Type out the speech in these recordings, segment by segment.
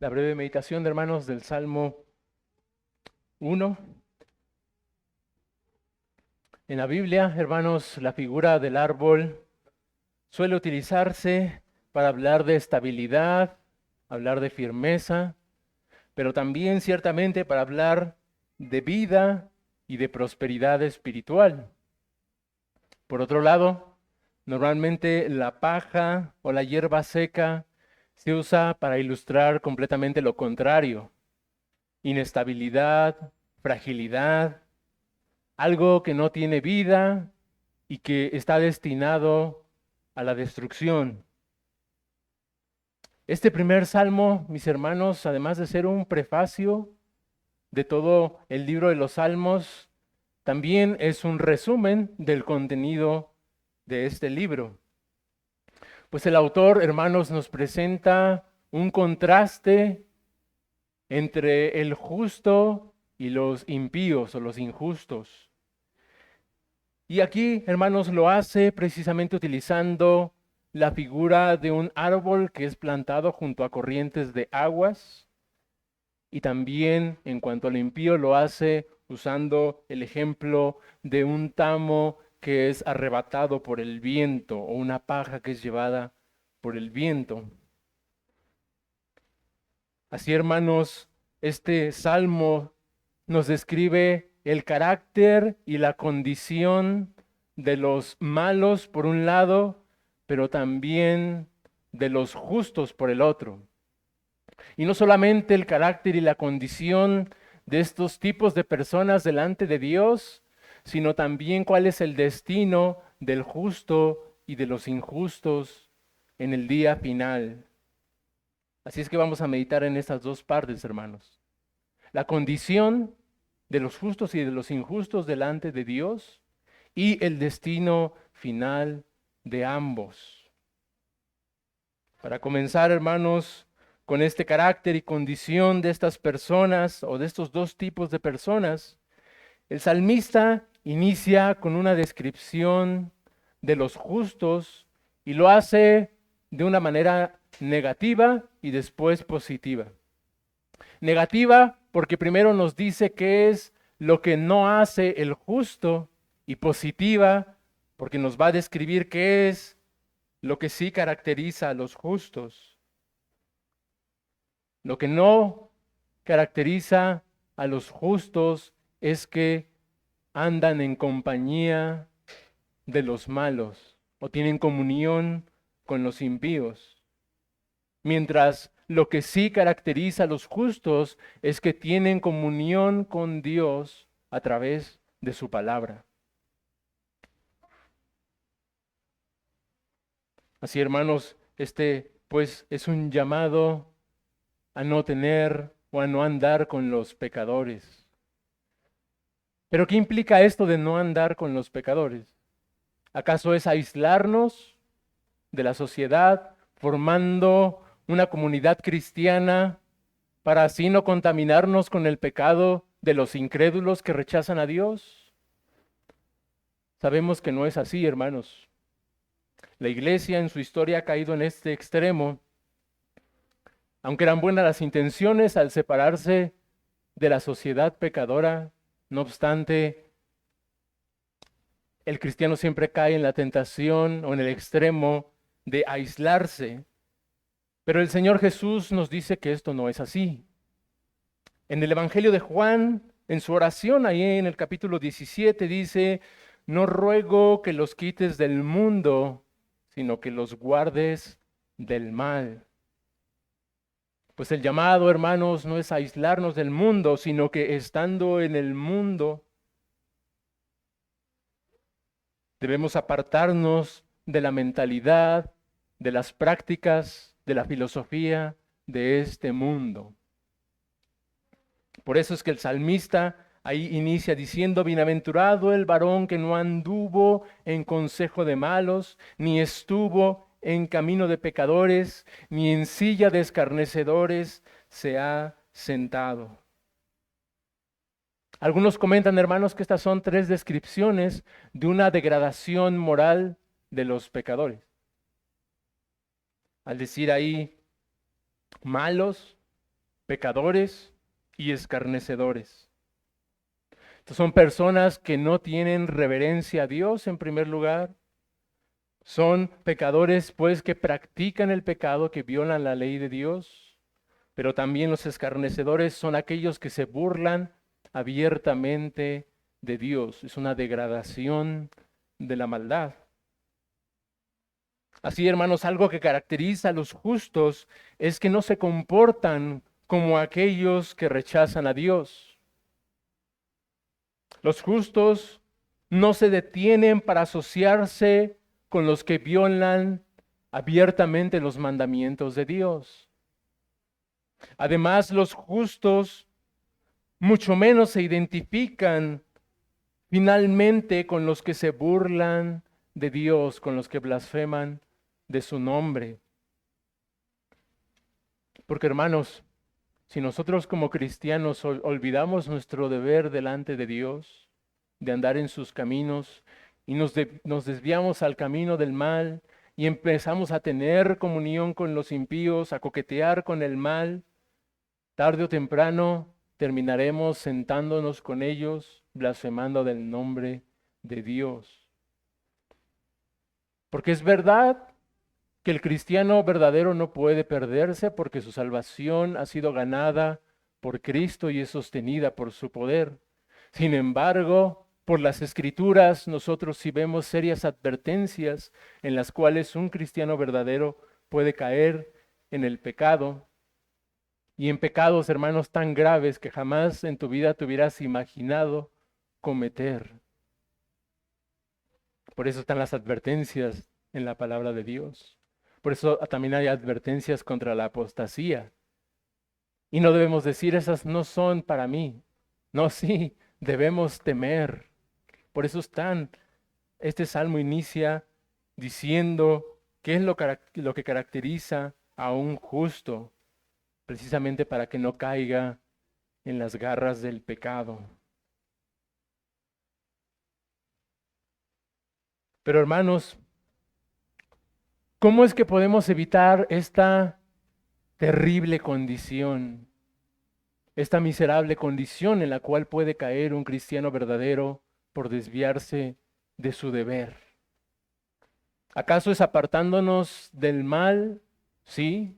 La breve meditación de hermanos del Salmo 1. En la Biblia, hermanos, la figura del árbol suele utilizarse para hablar de estabilidad, hablar de firmeza, pero también ciertamente para hablar de vida y de prosperidad espiritual. Por otro lado, normalmente la paja o la hierba seca se usa para ilustrar completamente lo contrario: inestabilidad, fragilidad, algo que no tiene vida y que está destinado a la destrucción. Este primer salmo, mis hermanos, además de ser un prefacio de todo el libro de los salmos, también es un resumen del contenido de este libro. Pues el autor, hermanos, nos presenta un contraste entre el justo y los impíos o los injustos. Y aquí, hermanos, lo hace precisamente utilizando la figura de un árbol que es plantado junto a corrientes de aguas. Y también, en cuanto al impío, lo hace usando el ejemplo de un tamo que es arrebatado por el viento o una paja que es llevada por el viento. Así, hermanos, este salmo nos describe el carácter y la condición de los malos por un lado, pero también de los justos por el otro. Y no solamente el carácter y la condición de estos tipos de personas delante de Dios, sino también cuál es el destino del justo y de los injustos en el día final. Así es que vamos a meditar en estas dos partes, hermanos: la condición de los justos y de los injustos delante de Dios y el destino final de ambos. Para comenzar, hermanos, con este carácter y condición de estas personas o de estos dos tipos de personas, el salmista inicia con una descripción de los justos y lo hace de una manera negativa y después positiva. Negativa porque primero nos dice qué es lo que no hace el justo, y positiva porque nos va a describir qué es lo que sí caracteriza a los justos. Lo que no caracteriza a los justos es que andan en compañía de los malos o tienen comunión con los impíos. Mientras lo que sí caracteriza a los justos es que tienen comunión con Dios a través de su palabra. Así, hermanos, este pues es un llamado a no tener o a no andar con los pecadores. Pero ¿qué implica esto de no andar con los pecadores? ¿Acaso es aislarnos de la sociedad, formando una comunidad cristiana para así no contaminarnos con el pecado de los incrédulos que rechazan a Dios? Sabemos que no es así, hermanos. La iglesia en su historia ha caído en este extremo. Aunque eran buenas las intenciones al separarse de la sociedad pecadora, no obstante, el cristiano siempre cae en la tentación o en el extremo de aislarse. Pero el Señor Jesús nos dice que esto no es así. En el Evangelio de Juan, en su oración, ahí en el capítulo 17, dice: no ruego que los quites del mundo, sino que los guardes del mal. Pues el llamado, hermanos, no es aislarnos del mundo, sino que estando en el mundo, debemos apartarnos de la mentalidad, de las prácticas, de la filosofía de este mundo. Por eso es que el salmista ahí inicia diciendo: bienaventurado el varón que no anduvo en consejo de malos, ni estuvo en camino de pecadores, ni en silla de escarnecedores se ha sentado. Algunos comentan, hermanos, que estas son tres descripciones de una degradación moral de los pecadores. Al decir ahí malos, pecadores y escarnecedores. Estos son personas que no tienen reverencia a Dios en primer lugar. Son pecadores, pues, que practican el pecado, que violan la ley de Dios. Pero también los escarnecedores son aquellos que se burlan abiertamente de Dios. Es una degradación de la maldad. Así, hermanos, algo que caracteriza a los justos es que no se comportan como aquellos que rechazan a Dios. Los justos no se detienen para asociarse con los que violan abiertamente los mandamientos de Dios. Además, los justos mucho menos se identifican finalmente con los que se burlan de Dios, con los que blasfeman de su nombre. Porque, hermanos, si nosotros como cristianos olvidamos nuestro deber delante de Dios, de andar en sus caminos, y nos desviamos al camino del mal, y empezamos a tener comunión con los impíos, a coquetear con el mal, tarde o temprano terminaremos sentándonos con ellos, blasfemando del nombre de Dios. Porque es verdad que el cristiano verdadero no puede perderse porque su salvación ha sido ganada por Cristo y es sostenida por su poder. Sin embargo, por las Escrituras nosotros sí vemos serias advertencias en las cuales un cristiano verdadero puede caer en el pecado y en pecados, hermanos, tan graves que jamás en tu vida te hubieras imaginado cometer. Por eso están las advertencias en la palabra de Dios. Por eso también hay advertencias contra la apostasía. Y no debemos decir, esas no son para mí. No, sí, debemos temer. Por eso este salmo inicia diciendo qué es lo que caracteriza a un justo, precisamente para que no caiga en las garras del pecado. Pero hermanos, ¿cómo es que podemos evitar esta terrible condición, esta miserable condición en la cual puede caer un cristiano verdadero por desviarse de su deber? ¿Acaso es apartándonos del mal? Sí,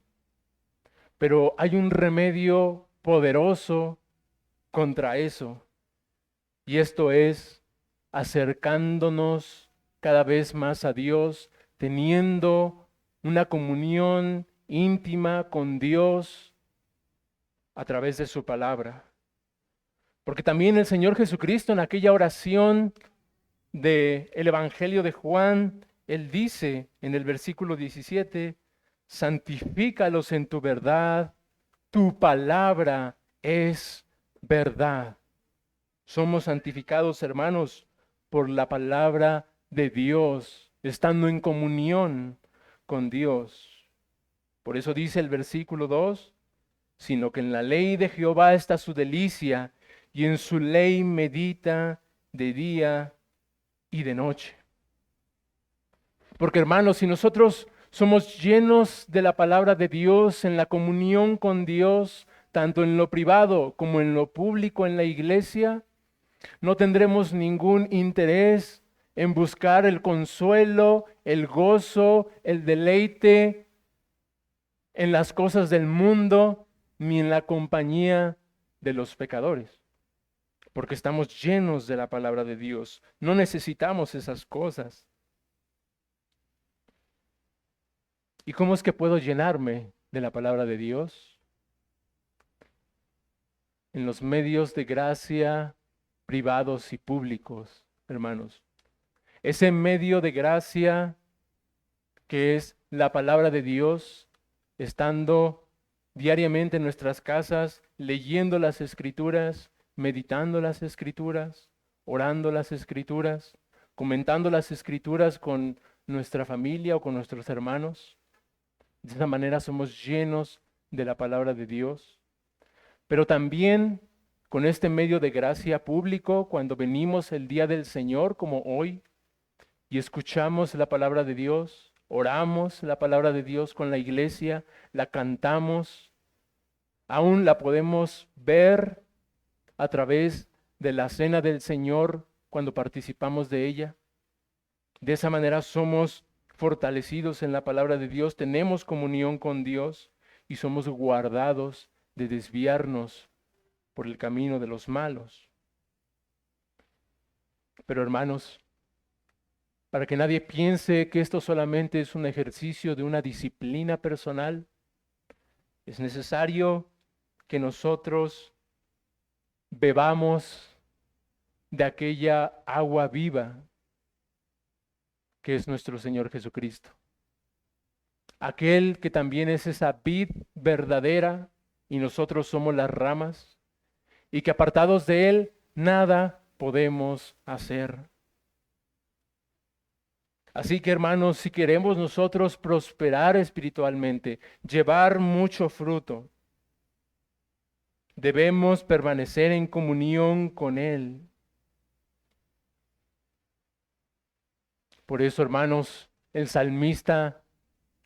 pero hay un remedio poderoso contra eso, y esto es acercándonos cada vez más a Dios, teniendo una comunión íntima con Dios a través de su palabra. Porque también el Señor Jesucristo en aquella oración del Evangelio de Juan, Él dice en el versículo 17, santifícalos en tu verdad, tu palabra es verdad. Somos santificados, hermanos, por la palabra de Dios, estando en comunión con Dios. Por eso dice el versículo 2, sino que en la ley de Jehová está su delicia, y en su ley medita de día y de noche. Porque hermanos, si nosotros somos llenos de la palabra de Dios, en la comunión con Dios, tanto en lo privado como en lo público en la iglesia, no tendremos ningún interés en buscar el consuelo, el gozo, el deleite en las cosas del mundo, ni en la compañía de los pecadores. Porque estamos llenos de la palabra de Dios. No necesitamos esas cosas. ¿Y cómo es que puedo llenarme de la palabra de Dios? En los medios de gracia privados y públicos, hermanos. Ese medio de gracia que es la palabra de Dios, estando diariamente en nuestras casas, leyendo las Escrituras, meditando las Escrituras, orando las Escrituras, comentando las Escrituras con nuestra familia o con nuestros hermanos. De esa manera somos llenos de la palabra de Dios. Pero también con este medio de gracia público, cuando venimos el día del Señor, como hoy, y escuchamos la palabra de Dios, oramos la palabra de Dios con la iglesia, la cantamos, Aún la podemos ver a través de la cena del Señor cuando participamos de ella. De esa manera somos fortalecidos en la palabra de Dios, tenemos comunión con Dios y somos guardados de desviarnos por el camino de los malos. Pero hermanos, para que nadie piense que esto solamente es un ejercicio de una disciplina personal, es necesario que nosotros bebamos de aquella agua viva que es nuestro Señor Jesucristo. Aquel que también es esa vid verdadera y nosotros somos las ramas, y que apartados de Él nada podemos hacer. Así que hermanos, si queremos nosotros prosperar espiritualmente, llevar mucho fruto, debemos permanecer en comunión con Él. Por eso, hermanos, el salmista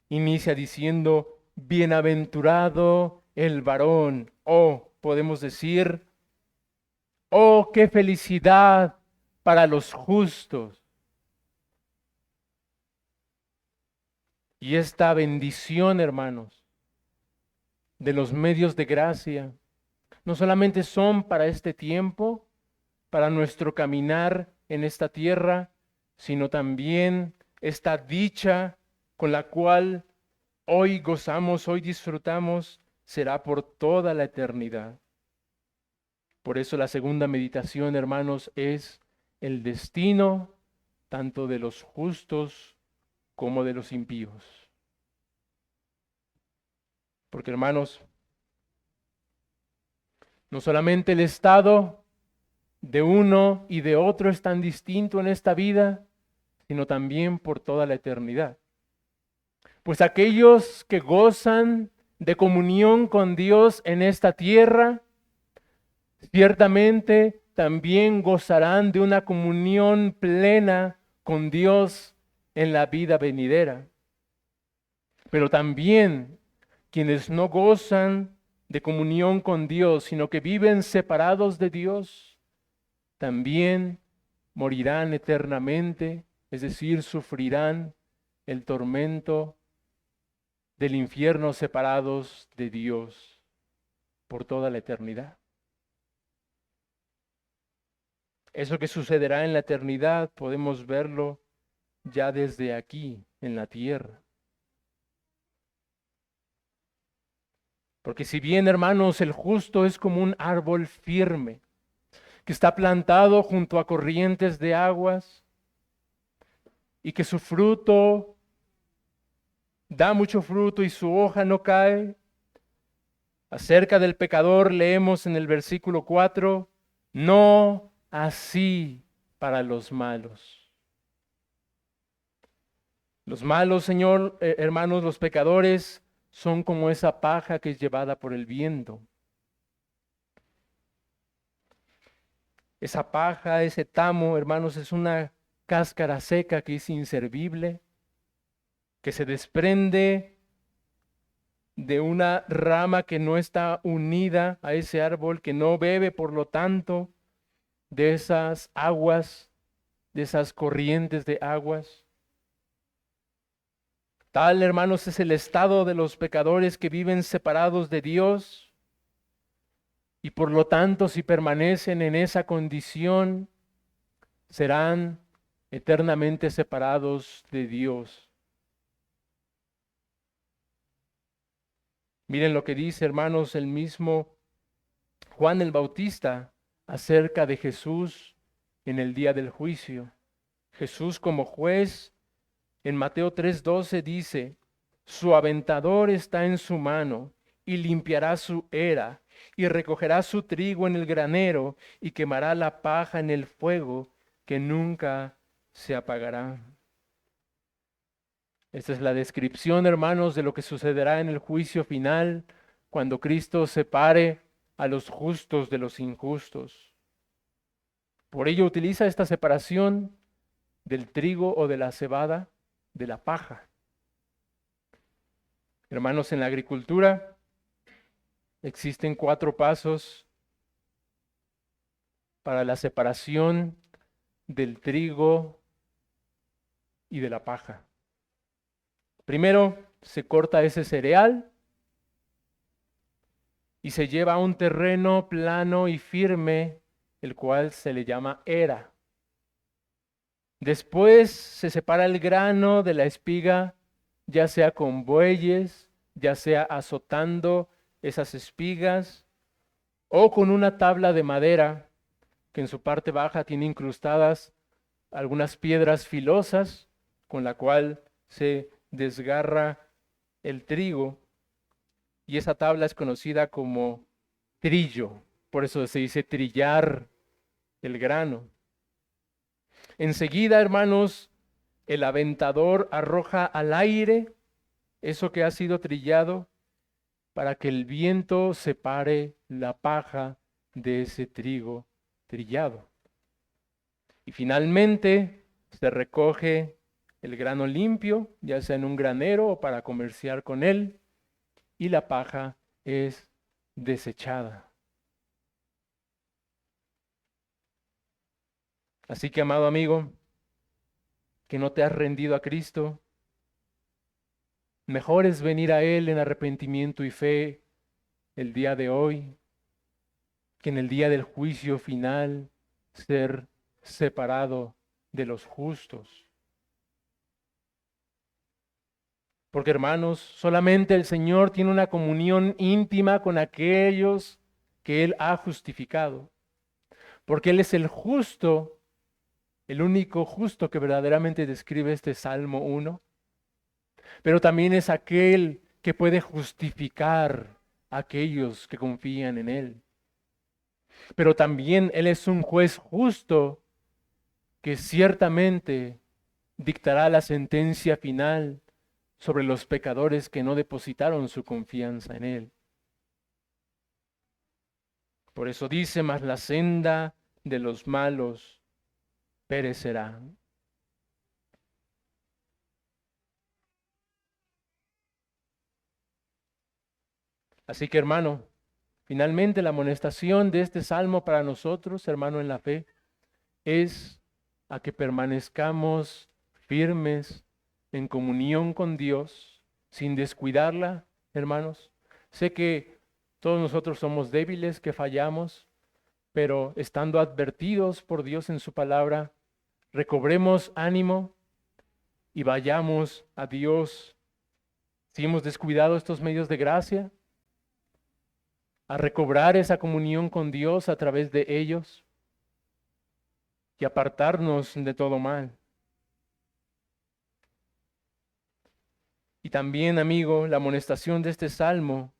inicia diciendo, bienaventurado el varón, o podemos decir, oh, qué felicidad para los justos. Y esta bendición, hermanos, de los medios de gracia, no solamente son para este tiempo, para nuestro caminar en esta tierra, sino también esta dicha con la cual hoy gozamos, hoy disfrutamos, será por toda la eternidad. Por eso la segunda meditación, hermanos, es el destino tanto de los justos como de los impíos. Porque, hermanos, no solamente el estado de uno y de otro es tan distinto en esta vida, sino también por toda la eternidad. Pues aquellos que gozan de comunión con Dios en esta tierra, ciertamente también gozarán de una comunión plena con Dios en la vida venidera. Pero también quienes no gozan de comunión con Dios, sino que viven separados de Dios, también morirán eternamente, es decir, sufrirán el tormento del infierno separados de Dios por toda la eternidad. Eso que sucederá en la eternidad podemos verlo ya desde aquí, en la tierra. Porque si bien, hermanos, el justo es como un árbol firme, que está plantado junto a corrientes de aguas y que su fruto da mucho fruto y su hoja no cae. Acerca del pecador leemos en el versículo 4, no así para los malos. Los malos, Señor, hermanos, los pecadores son como esa paja que es llevada por el viento. Esa paja, ese tamo, hermanos, es una cáscara seca que es inservible, que se desprende de una rama que no está unida a ese árbol, que no bebe, por lo tanto, de esas aguas, de esas corrientes de aguas. Tal, hermanos, es el estado de los pecadores que viven separados de Dios y por lo tanto, si permanecen en esa condición, serán eternamente separados de Dios. Miren lo que dice, hermanos, el mismo Juan el Bautista acerca de Jesús en el día del juicio. Jesús como juez, en Mateo 3:12 dice, su aventador está en su mano y limpiará su era y recogerá su trigo en el granero y quemará la paja en el fuego que nunca se apagará. Esta es la descripción, hermanos, de lo que sucederá en el juicio final cuando Cristo separe a los justos de los injustos. Por ello utiliza esta separación del trigo o de la cebada, de la paja. Hermanos, en la agricultura Existen 4 pasos para la separación del trigo y de la paja. Primero, se corta ese cereal y se lleva a un terreno plano y firme, el cual se le llama era. Después se separa el grano de la espiga, ya sea con bueyes, ya sea azotando esas espigas, o con una tabla de madera que en su parte baja tiene incrustadas algunas piedras filosas, con la cual se desgarra el trigo, y esa tabla es conocida como trillo, por eso se dice trillar el grano. Enseguida, hermanos, el aventador arroja al aire eso que ha sido trillado para que el viento separe la paja de ese trigo trillado. Y finalmente se recoge el grano limpio, ya sea en un granero o para comerciar con él, y la paja es desechada. Así que, amado amigo, que no te has rendido a Cristo, mejor es venir a Él en arrepentimiento y fe el día de hoy, que en el día del juicio final ser separado de los justos. Porque hermanos, solamente el Señor tiene una comunión íntima con aquellos que Él ha justificado. Porque Él es el justo, el único justo que verdaderamente describe este Salmo 1. Pero también es aquel que puede justificar a aquellos que confían en Él. Pero también Él es un juez justo que ciertamente dictará la sentencia final sobre los pecadores que no depositaron su confianza en Él. Por eso dice, mas la senda de los malos perecerá. Así que hermano, finalmente la amonestación de este salmo para nosotros, hermano en la fe, es a que permanezcamos firmes en comunión con Dios, sin descuidarla, hermanos. Sé que todos nosotros somos débiles, que fallamos, pero estando advertidos por Dios en su palabra, recobremos ánimo y vayamos a Dios. Si hemos descuidado estos medios de gracia, a recobrar esa comunión con Dios a través de ellos y apartarnos de todo mal. Y también, amigo, la amonestación de este salmo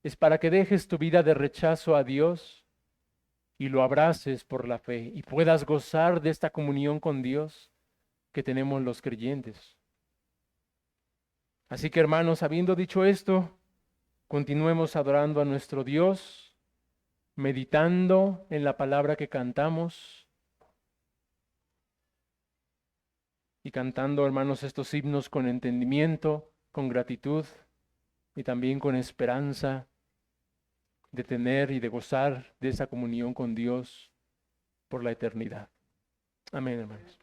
es para que dejes tu vida de rechazo a Dios y lo abraces por la fe y puedas gozar de esta comunión con Dios que tenemos los creyentes. Así que, hermanos, habiendo dicho esto, continuemos adorando a nuestro Dios, meditando en la palabra que cantamos y cantando, hermanos, estos himnos con entendimiento, con gratitud y también con esperanza de tener y de gozar de esa comunión con Dios por la eternidad. Amén, hermanos.